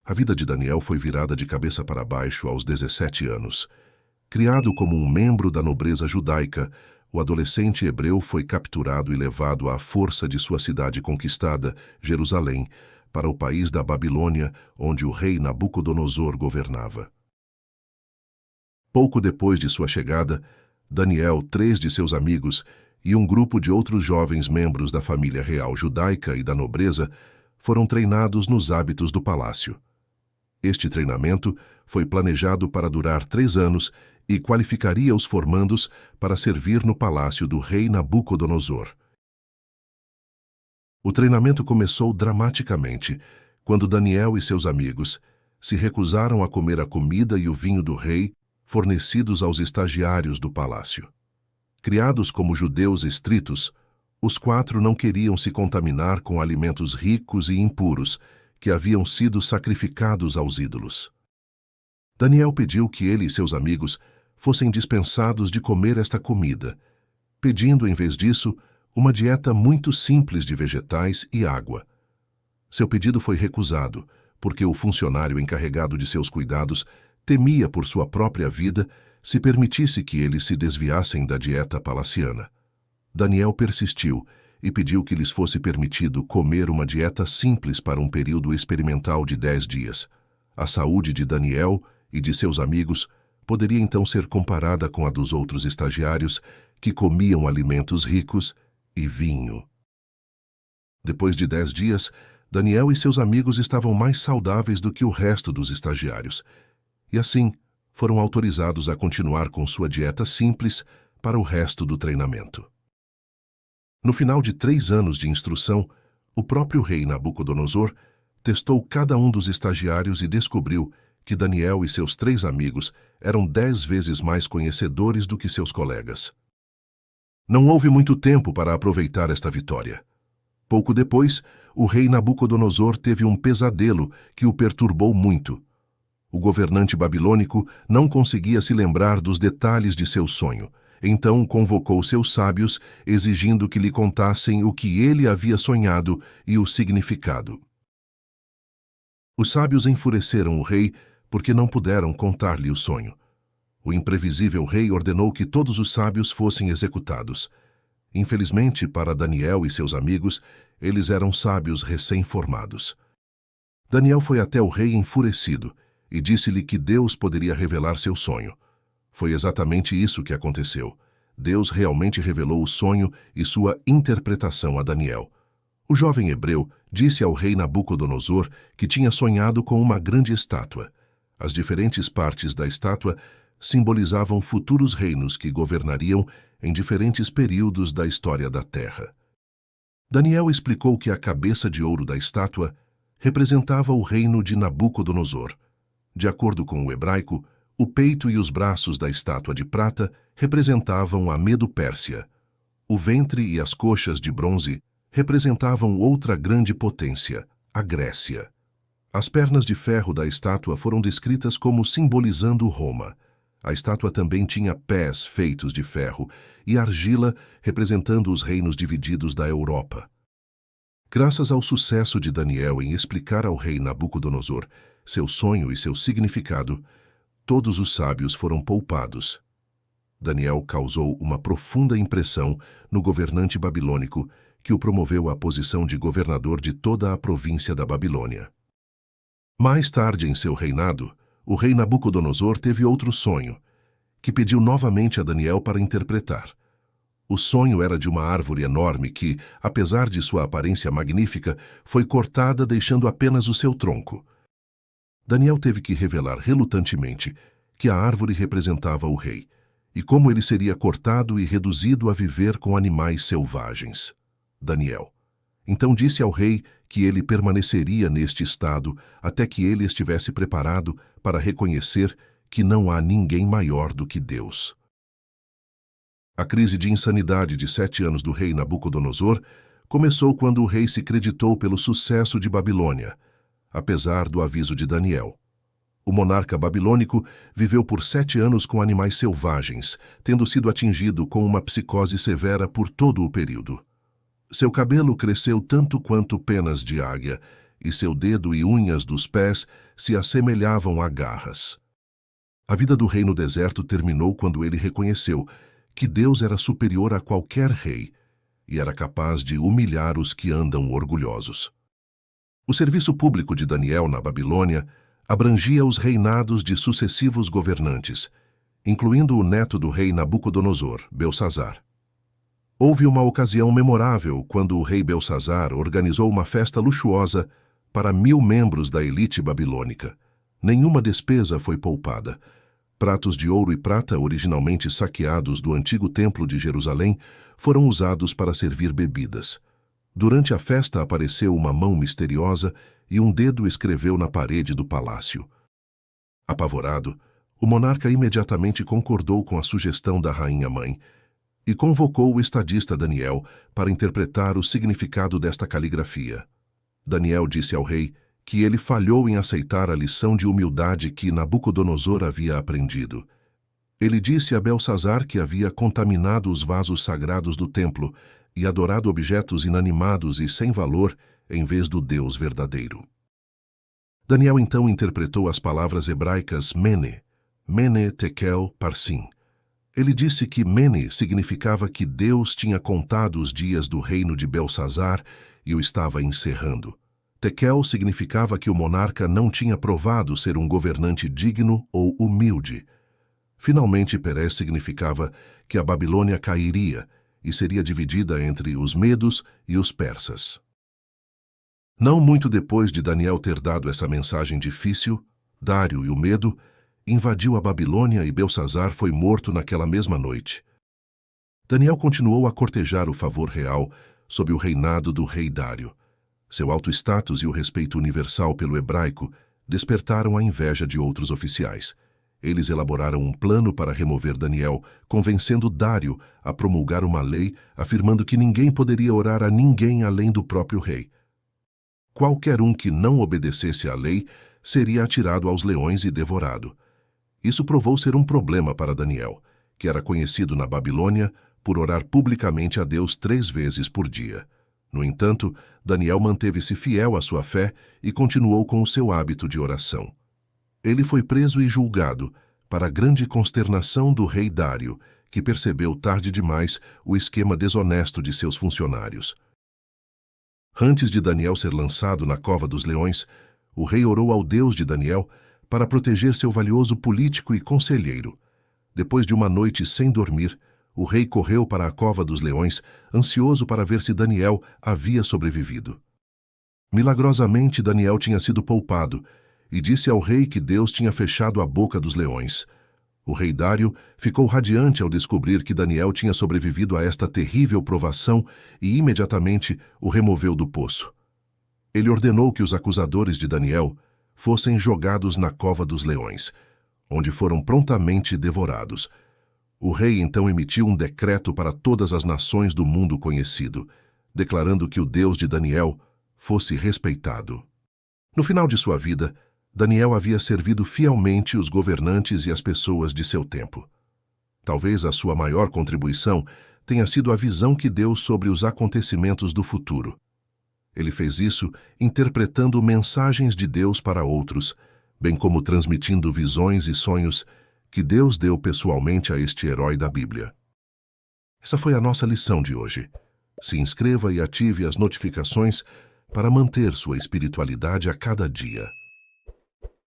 A vida de Daniel foi virada de cabeça para baixo aos 17 anos. Criado como um membro da nobreza judaica, o adolescente hebreu foi capturado e levado à força de sua cidade conquistada, Jerusalém, para o país da Babilônia, onde o rei Nabucodonosor governava. Pouco depois de sua chegada, Daniel, 3 de seus amigos e um grupo de outros jovens membros da família real judaica e da nobreza foram treinados nos hábitos do palácio. Este treinamento foi planejado para durar 3 anos e qualificaria os formandos para servir no palácio do rei Nabucodonosor. O treinamento começou dramaticamente quando Daniel e seus amigos se recusaram a comer a comida e o vinho do rei fornecidos aos estagiários do palácio. Criados como judeus estritos, os 4 não queriam se contaminar com alimentos ricos e impuros que haviam sido sacrificados aos ídolos. Daniel pediu que ele e seus amigos fossem dispensados de comer esta comida, pedindo, em vez disso, uma dieta muito simples de vegetais e água. Seu pedido foi recusado, porque o funcionário encarregado de seus cuidados temia por sua própria vida se permitisse que eles se desviassem da dieta palaciana. Daniel persistiu e pediu que lhes fosse permitido comer uma dieta simples para um período experimental de 10 dias. A saúde de Daniel e de seus amigos poderia então ser comparada com a dos outros estagiários que comiam alimentos ricos e vinho. Depois de 10 dias, Daniel e seus amigos estavam mais saudáveis do que o resto dos estagiários, e assim foram autorizados a continuar com sua dieta simples para o resto do treinamento. No final de 3 anos de instrução, o próprio rei Nabucodonosor testou cada um dos estagiários e descobriu que Daniel e seus 3 amigos eram 10 vezes mais conhecedores do que seus colegas. Não houve muito tempo para aproveitar esta vitória. Pouco depois, o rei Nabucodonosor teve um pesadelo que o perturbou muito. O governante babilônico não conseguia se lembrar dos detalhes de seu sonho. Então convocou seus sábios, exigindo que lhe contassem o que ele havia sonhado e o significado. Os sábios enfureceram o rei porque não puderam contar-lhe o sonho. O imprevisível rei ordenou que todos os sábios fossem executados. Infelizmente, para Daniel e seus amigos, eles eram sábios recém-formados. Daniel foi até o rei enfurecido e disse-lhe que Deus poderia revelar seu sonho. Foi exatamente isso que aconteceu. Deus realmente revelou o sonho e sua interpretação a Daniel. O jovem hebreu disse ao rei Nabucodonosor que tinha sonhado com uma grande estátua. As diferentes partes da estátua simbolizavam futuros reinos que governariam em diferentes períodos da história da Terra. Daniel explicou que a cabeça de ouro da estátua representava o reino de Nabucodonosor. De acordo com o hebraico, o peito e os braços da estátua de prata representavam a Medo-Pérsia. O ventre e as coxas de bronze representavam outra grande potência, a Grécia. As pernas de ferro da estátua foram descritas como simbolizando Roma. A estátua também tinha pés feitos de ferro e argila representando os reinos divididos da Europa. Graças ao sucesso de Daniel em explicar ao rei Nabucodonosor seu sonho e seu significado, todos os sábios foram poupados. Daniel causou uma profunda impressão no governante babilônico, que o promoveu à posição de governador de toda a província da Babilônia. Mais tarde em seu reinado, o rei Nabucodonosor teve outro sonho, que pediu novamente a Daniel para interpretar. O sonho era de uma árvore enorme que, apesar de sua aparência magnífica, foi cortada deixando apenas o seu tronco. Daniel teve que revelar relutantemente que a árvore representava o rei, e como ele seria cortado e reduzido a viver com animais selvagens. Daniel então disse ao rei que ele permaneceria neste estado até que ele estivesse preparado para reconhecer que não há ninguém maior do que Deus. A crise de insanidade de 7 anos do rei Nabucodonosor começou quando o rei se creditou pelo sucesso de Babilônia, apesar do aviso de Daniel. O monarca babilônico viveu por 7 anos com animais selvagens, tendo sido atingido com uma psicose severa por todo o período. Seu cabelo cresceu tanto quanto penas de águia, e seu dedo e unhas dos pés se assemelhavam a garras. A vida do rei no deserto terminou quando ele reconheceu que Deus era superior a qualquer rei e era capaz de humilhar os que andam orgulhosos. O serviço público de Daniel na Babilônia abrangia os reinados de sucessivos governantes, incluindo o neto do rei Nabucodonosor, Belsazar. Houve uma ocasião memorável quando o rei Belsazar organizou uma festa luxuosa para 1000 membros da elite babilônica. Nenhuma despesa foi poupada. Pratos de ouro e prata, originalmente saqueados do antigo templo de Jerusalém, foram usados para servir bebidas. Durante a festa apareceu uma mão misteriosa e um dedo escreveu na parede do palácio. Apavorado, o monarca imediatamente concordou com a sugestão da rainha-mãe e convocou o estadista Daniel para interpretar o significado desta caligrafia. Daniel disse ao rei que ele falhou em aceitar a lição de humildade que Nabucodonosor havia aprendido. Ele disse a Belsazar que havia contaminado os vasos sagrados do templo e adorado objetos inanimados e sem valor em vez do Deus verdadeiro. Daniel então interpretou as palavras hebraicas Mene, Mene, Tekel, Parsim. Ele disse que Mene significava que Deus tinha contado os dias do reino de Belsazar e o estava encerrando. Tekel significava que o monarca não tinha provado ser um governante digno ou humilde. Finalmente, Perez significava que a Babilônia cairia e seria dividida entre os medos e os persas. Não muito depois de Daniel ter dado essa mensagem difícil, Dário e o Medo invadiu a Babilônia e Belsazar foi morto naquela mesma noite. Daniel continuou a cortejar o favor real sob o reinado do rei Dário. Seu alto status e o respeito universal pelo hebraico despertaram a inveja de outros oficiais. Eles elaboraram um plano para remover Daniel, convencendo Dário a promulgar uma lei afirmando que ninguém poderia orar a ninguém além do próprio rei. Qualquer um que não obedecesse à lei seria atirado aos leões e devorado. Isso provou ser um problema para Daniel, que era conhecido na Babilônia por orar publicamente a Deus 3 vezes por dia. No entanto, Daniel manteve-se fiel à sua fé e continuou com o seu hábito de oração. Ele foi preso e julgado, para a grande consternação do rei Dário, que percebeu tarde demais o esquema desonesto de seus funcionários. Antes de Daniel ser lançado na cova dos leões, o rei orou ao Deus de Daniel para proteger seu valioso político e conselheiro. Depois de uma noite sem dormir, o rei correu para a cova dos leões, ansioso para ver se Daniel havia sobrevivido. Milagrosamente, Daniel tinha sido poupado e disse ao rei que Deus tinha fechado a boca dos leões. O rei Dário ficou radiante ao descobrir que Daniel tinha sobrevivido a esta terrível provação e imediatamente o removeu do poço. Ele ordenou que os acusadores de Daniel fossem jogados na cova dos leões, onde foram prontamente devorados. O rei então emitiu um decreto para todas as nações do mundo conhecido, declarando que o Deus de Daniel fosse respeitado. No final de sua vida, Daniel havia servido fielmente os governantes e as pessoas de seu tempo. Talvez a sua maior contribuição tenha sido a visão que deu sobre os acontecimentos do futuro. Ele fez isso interpretando mensagens de Deus para outros, bem como transmitindo visões e sonhos que Deus deu pessoalmente a este herói da Bíblia. Essa foi a nossa lição de hoje. Se inscreva e ative as notificações para manter sua espiritualidade a cada dia.